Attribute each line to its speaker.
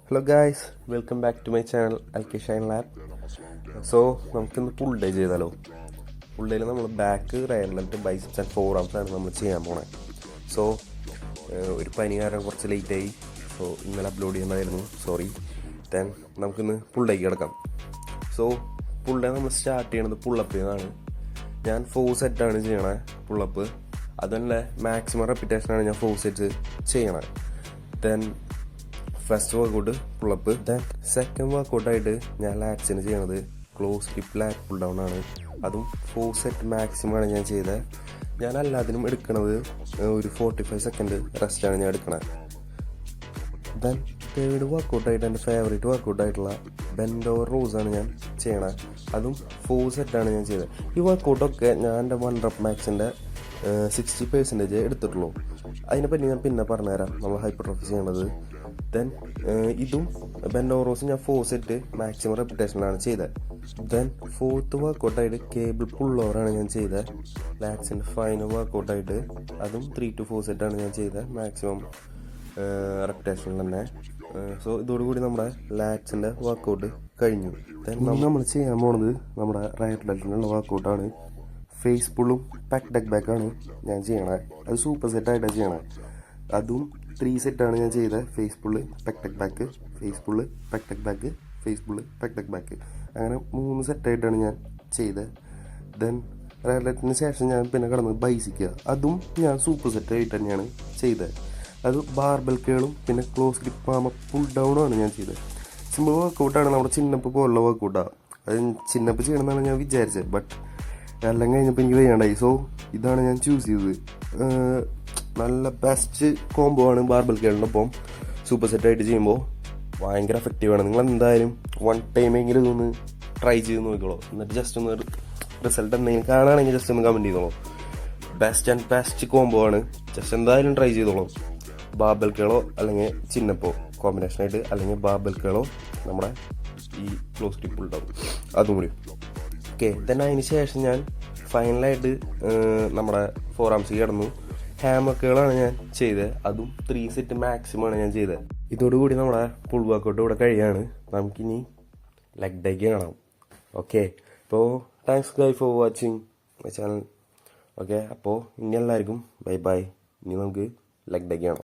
Speaker 1: Hello guys, welcome back to my channel LK shine lab. So നമുക്കിന്ന് pull day ചെയ്താലോ. Pull ഡേയിൽ നമ്മൾ back, rear ലെഫ്റ്റ്, biceps and forearms ആണ് നമ്മൾ ചെയ്യാൻ പോണേ. സോ ഒരു പനി കാരണം കുറച്ച് ലേറ്റായി. സോ ഇന്നലെ അപ്ലോഡ് ചെയ്യുന്നതായിരുന്നു, സോറി. ദെൻ നമുക്കിന്ന് പുൾ ഡേക്ക് കിടക്കാം. സോ പുൾ ഡേ നമ്മൾ സ്റ്റാർട്ട് ചെയ്യണത് പുള്ളപ്പ് എന്നാണ്. ഞാൻ 4 സെറ്റാണ് ചെയ്യണേ പുള്ളപ്പ്. അതുതന്നെ മാക്സിമം റെപ്പിറ്റേഷനാണ് ഞാൻ 4 സെറ്റ് ചെയ്യണത്. Then first workout pullup. Then second വർക്കൗട്ടായിട്ട് ഞാൻ ലാറ്റ്സിന് ചെയ്യണത് close hip lat pull down ആണ്. അതും 4 സെറ്റ് മാക്സിമമാണ് ഞാൻ ചെയ്തത്. ഞാൻ എല്ലാത്തിനും എടുക്കണത് ഒരു 45 സെക്കൻഡ് റെസ്റ്റാണ് ഞാൻ എടുക്കണത്. ദെൻ തേർഡ് വർക്കൗട്ടായിട്ട് എൻ്റെ ഫേവറേറ്റ് വർക്കൗട്ടായിട്ടുള്ള ബെൻഡ് ഓവർ റോസാണ് ഞാൻ ചെയ്യണത്. അതും 4 സെറ്റാണ് ഞാൻ ചെയ്തത്. ഈ വർക്കൗട്ടൊക്കെ ഞാൻ എൻ്റെ 1 റെപ്പ് മാക്സിൻ്റെ 60% എടുത്തിട്ടുള്ളൂ. അതിനെപ്പറ്റി ഞാൻ പിന്നെ പറഞ്ഞുതരാം, നമ്മൾ ഹൈപ്പർട്രോഫി ചെയ്യണത്. ദെൻ ഇതും ബെൻഡ് ഓവർ റോസും ഞാൻ 4 സെറ്റ് മാക്സിമം റെപ്പിറ്റേഷനിലാണ് ചെയ്തത്. ദെൻ ഫോർത്ത് വർക്കൗട്ടായിട്ട് കേബിൾ പുൾ ഓവറാണ് ഞാൻ ചെയ്തത്. ലാറ്റ്സിൻ്റെ ഫൈനൽ വർക്കൗട്ടായിട്ട് അതും 3 to 4 സെറ്റാണ് ഞാൻ ചെയ്തത് മാക്സിമം റെപ്പിറ്റേഷനിൽ തന്നെ. സോ ഇതോടുകൂടി നമ്മുടെ ലാറ്റ്സിൻ്റെ വർക്കൗട്ട് കഴിഞ്ഞു. ദെൻ നമ്മൾ ചെയ്യാൻ പോണത് നമ്മുടെ റൈറ്റ് ലെഗിനുള്ള വർക്കൗട്ടാണ്. ഫേസ് പുള്ളും പാക്ക് ഡെക്ക് ബാക്കാണ് ഞാൻ ചെയ്യണത്. അത് സൂപ്പർ സെറ്റായിട്ടാണ് ചെയ്യണത്. അതും 3 സെറ്റാണ് ഞാൻ ചെയ്തത്. ഫേസ് പുള്ള്, പാക്ക് ഡെക്ക് ബാക്ക്, ഫേസ് പുള്ള്, പാക്ക് ഡെക്ക് ബാക്ക്, ഫേസ് പുള്ള്, പാക്ക് ഡെക്ക് ബാക്ക്, അങ്ങനെ 3 സെറ്റായിട്ടാണ് ഞാൻ ചെയ്തത്. ദെൻ റൈലറ്റിന് ശേഷം ഞാൻ പിന്നെ കിടന്നത് ബൈസിക്കുക. അതും ഞാൻ സൂപ്പർ സെറ്റായിട്ട് തന്നെയാണ് ചെയ്തത്. അത് ബാർബൽ കേളും പിന്നെ ക്ലോസ് ഗ്രിപ്പ് വാം പുൾ ഡൗണുമാണ് ഞാൻ ചെയ്തത്. സിമ്പിൾ വർക്കൗട്ടാണ്, നമ്മുടെ ചിന്നപ്പ് പോലുള്ള വർക്കൗട്ടാണ്. അത് ചിന്നപ്പ് ചെയ്യണമെന്നാണ് ഞാൻ വിചാരിച്ചത്. ബട്ട് എല്ലാം കഴിഞ്ഞപ്പോൾ എനിക്ക് വയ്യാണ്ടായി. സോ ഇതാണ് ഞാൻ ചൂസ് ചെയ്തത്. നല്ല ബെസ്റ്റ് കോംബോ ആണ് ബാർബൽ കേളിനൊപ്പം സൂപ്പർ സെറ്റായിട്ട് ചെയ്യുമ്പോൾ. ഭയങ്കര എഫക്റ്റീവാണ്. നിങ്ങൾ എന്തായാലും 1 ടൈമെങ്കിലും ഇതൊന്ന് ട്രൈ ചെയ്ത് നോക്കിക്കോളൂ. എന്നിട്ട് ജസ്റ്റ് ഒന്ന് റിസൾട്ട് എന്തെങ്കിലും കാണുകയാണെങ്കിൽ ജസ്റ്റ് ഒന്ന് കമൻറ്റ് ചെയ്തോളൂ. ബെസ്റ്റ് ആൻഡ് ബെസ്റ്റ് കോംബോ ആണ്. ജസ്റ്റ് എന്തായാലും ട്രൈ ചെയ്തോളൂ. ബാർബൽ കേളോ അല്ലെങ്കിൽ ചിന്നപ്പോ കോമ്പിനേഷനായിട്ട്, അല്ലെങ്കിൽ ബാർബൽ കേളോ നമ്മുടെ ഈ ക്ലോസ് ഗ്രിപ്പ് പുൾ ഡൗൺ അതും കൂടി. ഓക്കെ, ദെൻ അതിന് ശേഷം ഞാൻ ഫൈനലായിട്ട് നമ്മുടെ 4 ആംസ് കിടന്നു. ഹാമക്കുകളാണ് ഞാൻ ചെയ്തത്. അതും 3 സെറ്റ് മാക്സിമമാണ് ഞാൻ ചെയ്തത്. ഇതോടുകൂടി നമ്മുടെ പുൾ വർക്കൗട്ട് ഇവിടെ കഴിയാണ്. നമുക്കിനി ലെഗ് ഡേക്ക് കാണാം. ഓക്കെ, അപ്പോൾ thanks guys for watching my channel. Okay, അപ്പോൾ ഇനി എല്ലാവർക്കും ബൈ ബൈ. ഇനി നമുക്ക് ലെഗ് ഡേക്ക് കാണാം.